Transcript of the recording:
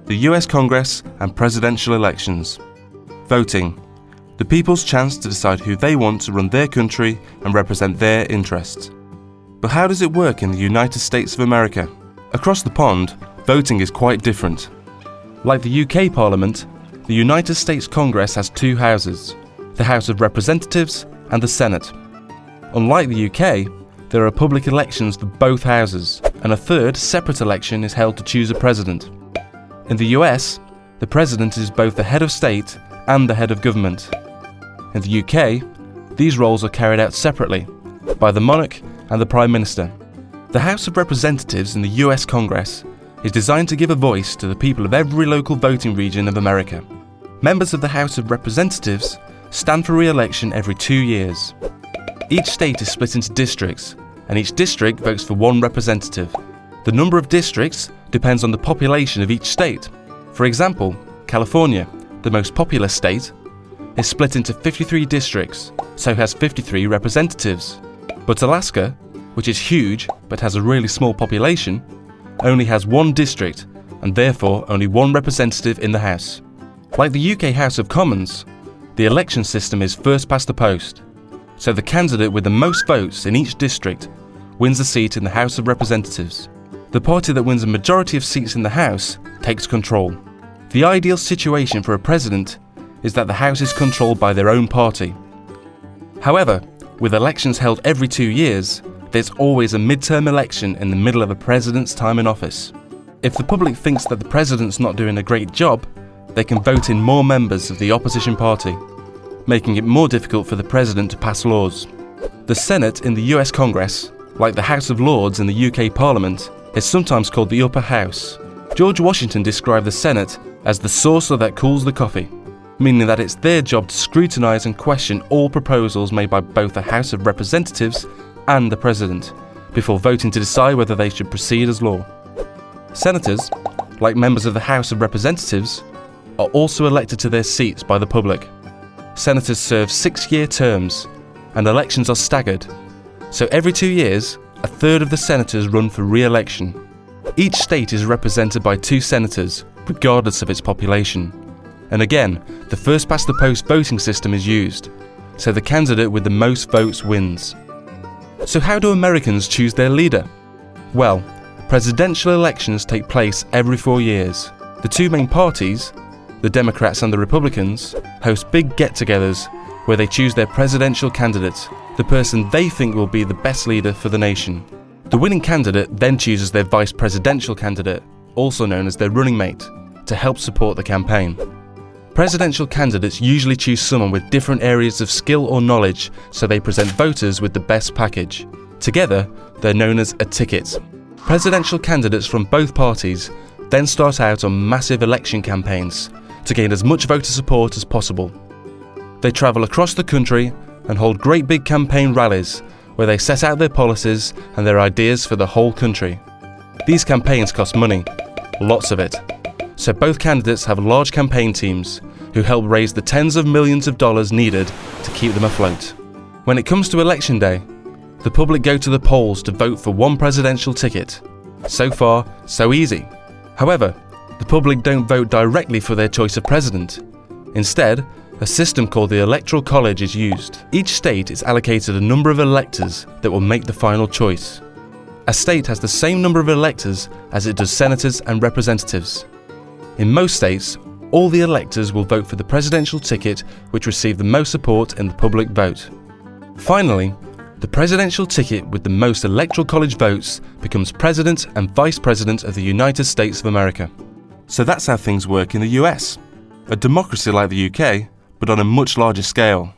the US Congress and presidential elections. Voting, the people's chance to decide who they want to run their country and represent their interests. But how does it work in the United States of America? Across the pond, voting is quite different. Like the UK Parliament, the United States Congress has two houses, the House of Representatives and the Senate. Unlike the UK, there are public elections for both houses, and a third separate election is held to choose a president. In the US, the president is both the head of state and the head of government. In the UK, these roles are carried out separately by the monarch and the Prime Minister. The House of Representatives in the US Congress is designed to give a voice to the people of every local voting region of America. Members of the House of Representatives stand for re-election every 2 years. Each state is split into districts, and each district votes for one representative. The number of districts depends on the population of each state. For example, California, the most populous state, is split into 53 districts, so has 53 representatives. But Alaska, which is huge but has a really small population, only has one district and therefore only one representative in the House. Like the UK House of Commons, the election system is first past the post, so the candidate with the most votes in each district wins a seat in the House of Representatives. The party that wins a majority of seats in the House takes control. The ideal situation for a president is that the House is controlled by their own party. However, with elections held every 2 years, there's always a midterm election in the middle of a president's time in office. If the public thinks that the president's not doing a great job, they can vote in more members of the opposition party, making it more difficult for the president to pass laws. The Senate in the US Congress, like the House of Lords in the UK Parliament, is sometimes called the upper house. George Washington described the Senate as the saucer that cools the coffee, meaning that it's their job to scrutinise and question all proposals made by both the House of Representatives and the President, before voting to decide whether they should proceed as law. Senators, like members of the House of Representatives, are also elected to their seats by the public. Senators serve 6-year terms, and elections are staggered, so every 2 years, a third of the senators run for re-election. Each state is represented by 2 senators, regardless of its population. And again, the first-past-the-post voting system is used, so the candidate with the most votes wins. So how do Americans choose their leader? Well, presidential elections take place every 4 years. The 2 main parties, the Democrats and the Republicans, host big get-togethers where they choose their presidential candidate, the person they think will be the best leader for the nation. The winning candidate then chooses their vice presidential candidate, also known as their running mate, to help support the campaign. Presidential candidates usually choose someone with different areas of skill or knowledge, so they present voters with the best package. Together, they're known as a ticket. Presidential candidates from both parties then start out on massive election campaigns to gain as much voter support as possible. They travel across the country and hold great big campaign rallies where they set out their policies and their ideas for the whole country. These campaigns cost money, lots of it, so both candidates have large campaign teams who help raise the tens of millions of dollars needed to keep them afloat. When it comes to election day, the public go to the polls to vote for one presidential ticket. So far, so easy. However, the public don't vote directly for their choice of president. Instead, a system called the Electoral College is used. Each state is allocated a number of electors that will make the final choice. A state has the same number of electors as it does senators and representatives. In most states, all the electors will vote for the presidential ticket which received the most support in the public vote. Finally, the presidential ticket with the most Electoral College votes becomes President and Vice President of the United States of America. So that's how things work in the US. A democracy like the UK, but on a much larger scale.